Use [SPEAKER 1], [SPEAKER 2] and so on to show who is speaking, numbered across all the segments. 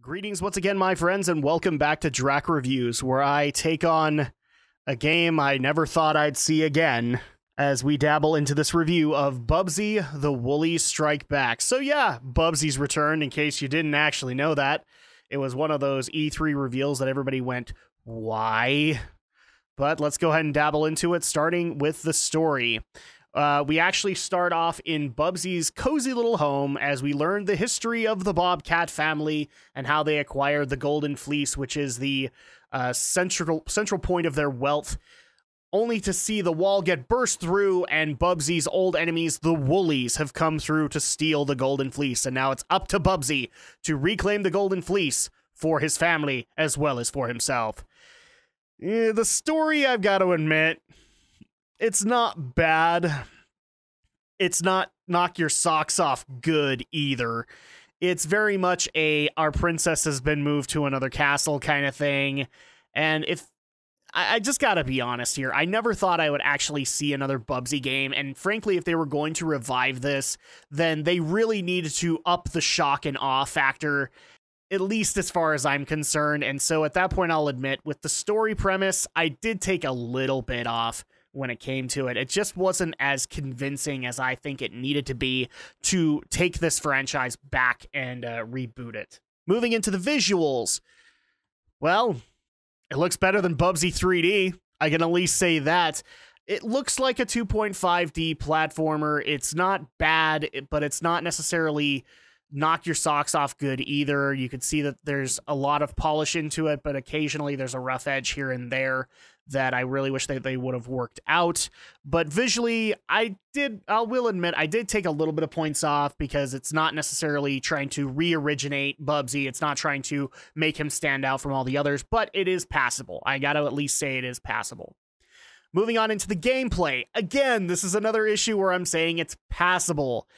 [SPEAKER 1] Greetings once again, my friends, and welcome back to Drak Reviews, where I take on a game I never thought I'd see again, as we dabble into this review of Bubsy, the Woolies Strike Back. So yeah, Bubsy's returned, in case you didn't actually know that. It was one of those E3 reveals that everybody went, why? But let's go ahead and dabble into it, starting with the story. We actually start off in Bubsy's cozy little home as we learn the history of the Bobcat family and how they acquired the Golden Fleece, which is the central point of their wealth, only to see the wall get burst through and Bubsy's old enemies, the Woolies, have come through to steal the Golden Fleece. And now it's up to Bubsy to reclaim the Golden Fleece for his family as well as for himself. The story, I've got to admit, it's not bad. It's not knock your socks off good either. It's very much a our princess has been moved to another castle kind of thing. And if I just gotta be honest here, I never thought I would actually see another Bubsy game. And frankly, if they were going to revive this, then they really needed to up the shock and awe factor, at least as far as I'm concerned. And so at that point, I'll admit, with the story premise, I did take a little bit off when it came to it. It just wasn't as convincing as I think it needed to be to take this franchise back and reboot it. Moving into the visuals, well, it looks better than Bubsy 3D. I can at least say that. It looks like a 2.5D platformer. It's not bad, but it's not necessarily knock your socks off good either. You could see that there's a lot of polish into it, but occasionally there's a rough edge here and there that I really wish that they would have worked out. But visually, I will admit, I did take a little bit of points off because it's not necessarily trying to re-originate Bubsy. It's not trying to make him stand out from all the others, but it is passable. I gotta at least say it is passable. Moving on into the gameplay. Again, this is another issue where I'm saying it's passable.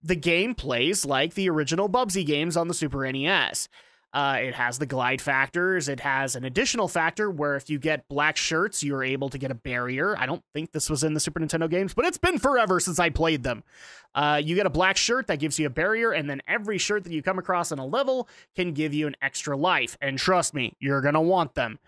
[SPEAKER 1] The game plays like the original Bubsy games on the Super NES. It has the glide factors. It has an additional factor where if you get black shirts, you're able to get a barrier. I don't think this was in the Super Nintendo games, but it's been forever since I played them. You get a black shirt that gives you a barrier, and then every shirt that you come across in a level can give you an extra life. And trust me, you're going to want them.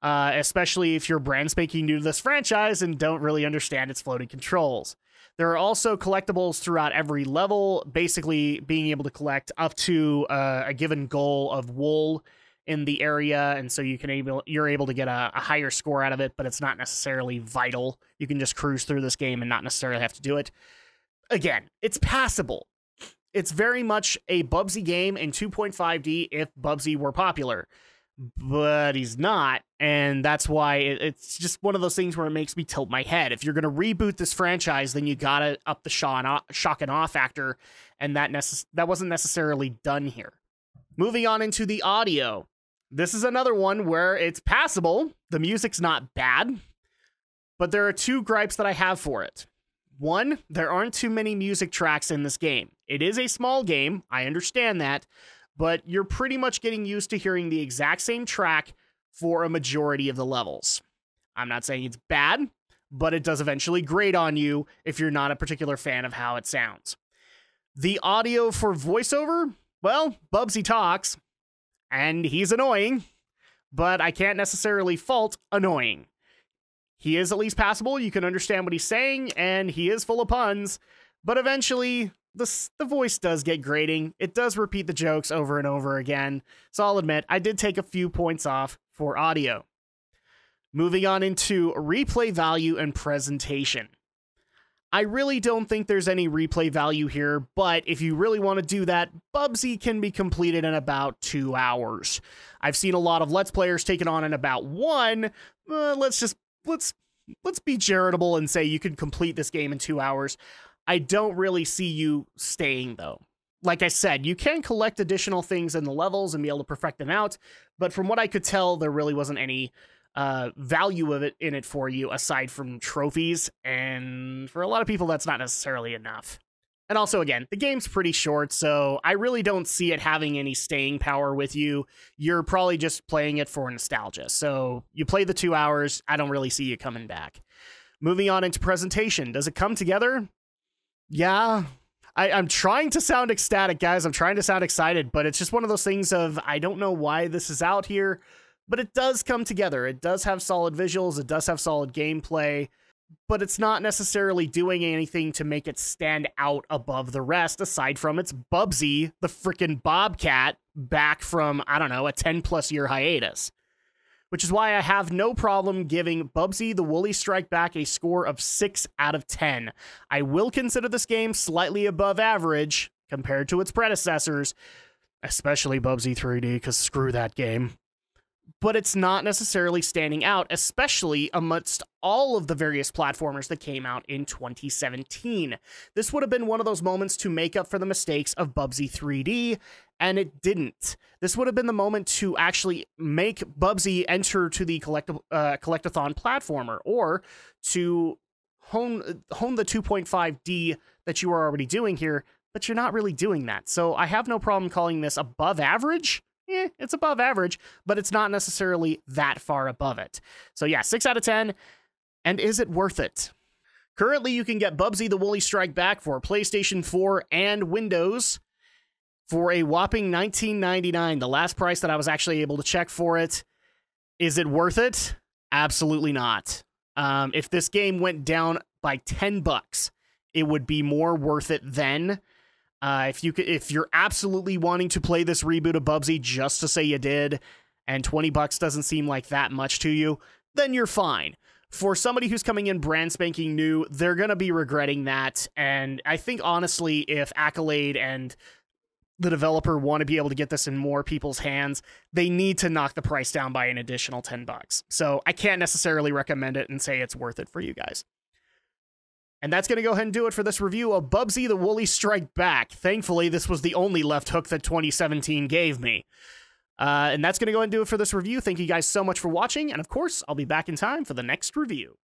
[SPEAKER 1] Especially if you're brand spanking new to this franchise and don't really understand its floating controls. There are also collectibles throughout every level, basically being able to collect up to a given goal of wool in the area, and so you're able to get a higher score out of it, but it's not necessarily vital. You can just cruise through this game and not necessarily have to do it. Again, it's passable. It's very much a Bubsy game in 2.5D if Bubsy were popular. But he's not, and that's why it's just one of those things where it makes me tilt my head. If you're going to reboot this franchise, then you gotta up the shock and awe factor, and that wasn't necessarily done here. Moving on into the audio. This is another one where it's passable. The music's not bad, but there are two gripes that I have for it. One, there aren't too many music tracks in this game. It is a small game, I understand that, but you're pretty much getting used to hearing the exact same track for a majority of the levels. I'm not saying it's bad, but it does eventually grate on you if you're not a particular fan of how it sounds. The audio for voiceover, well, Bubsy talks, and he's annoying, but I can't necessarily fault annoying. He is at least passable, you can understand what he's saying, and he is full of puns, but eventually the voice does get grating. It does repeat the jokes over and over again. So I'll admit, I did take a few points off for audio. Moving on into replay value and presentation. I really don't think there's any replay value here, but if you really want to do that, Bubsy can be completed in about 2 hours. I've seen a lot of Let's Players take it on in about 1. Let's be charitable and say you can complete this game in 2 hours. I don't really see you staying, though. Like I said, you can collect additional things in the levels and be able to perfect them out, but from what I could tell, there really wasn't any value of it in it for you aside from trophies, and for a lot of people, that's not necessarily enough. And also, again, the game's pretty short, so I really don't see it having any staying power with you. You're probably just playing it for nostalgia. So you play the 2 hours, I don't really see you coming back. Moving on into presentation. Does it come together? Yeah, I'm trying to sound ecstatic, guys. I'm trying to sound excited, but it's just one of those things of, I don't know why this is out here, but it does come together. It does have solid visuals. It does have solid gameplay, but it's not necessarily doing anything to make it stand out above the rest, aside from it's Bubsy, the freaking Bobcat, back from, I don't know, a 10+ year hiatus. Which is why I have no problem giving Bubsy the Woolies Strike Back a score of 6 out of 10. I will consider this game slightly above average compared to its predecessors, especially Bubsy 3D, because screw that game. But it's not necessarily standing out, especially amidst all of the various platformers that came out in 2017. This would have been one of those moments to make up for the mistakes of Bubsy 3D, and it didn't. This would have been the moment to actually make Bubsy enter to the collectathon platformer, or to hone the 2.5D that you are already doing here, but you're not really doing that. So I have no problem calling this above average. It's above average, but it's not necessarily that far above it. So yeah, 6 out of 10. And is it worth it? Currently, you can get Bubsy the Woolies Strike Back for PlayStation 4 and Windows for a whopping $19.99, the last price that I was actually able to check for it. Is it worth it? Absolutely not. If this game went down by $10, it would be more worth it then. If you're absolutely wanting to play this reboot of Bubsy just to say you did, and $20 doesn't seem like that much to you, then you're fine. For somebody who's coming in brand spanking new, they're going to be regretting that, and I think honestly, if Accolade and the developer want to be able to get this in more people's hands, they need to knock the price down by an additional $10. So I can't necessarily recommend it and say it's worth it for you guys. And that's going to go ahead and do it for this review of Bubsy the Woolies Strike Back. Thankfully, this was the only left hook that 2017 gave me. And that's going to go ahead and do it for this review. Thank you guys so much for watching. And of course, I'll be back in time for the next review.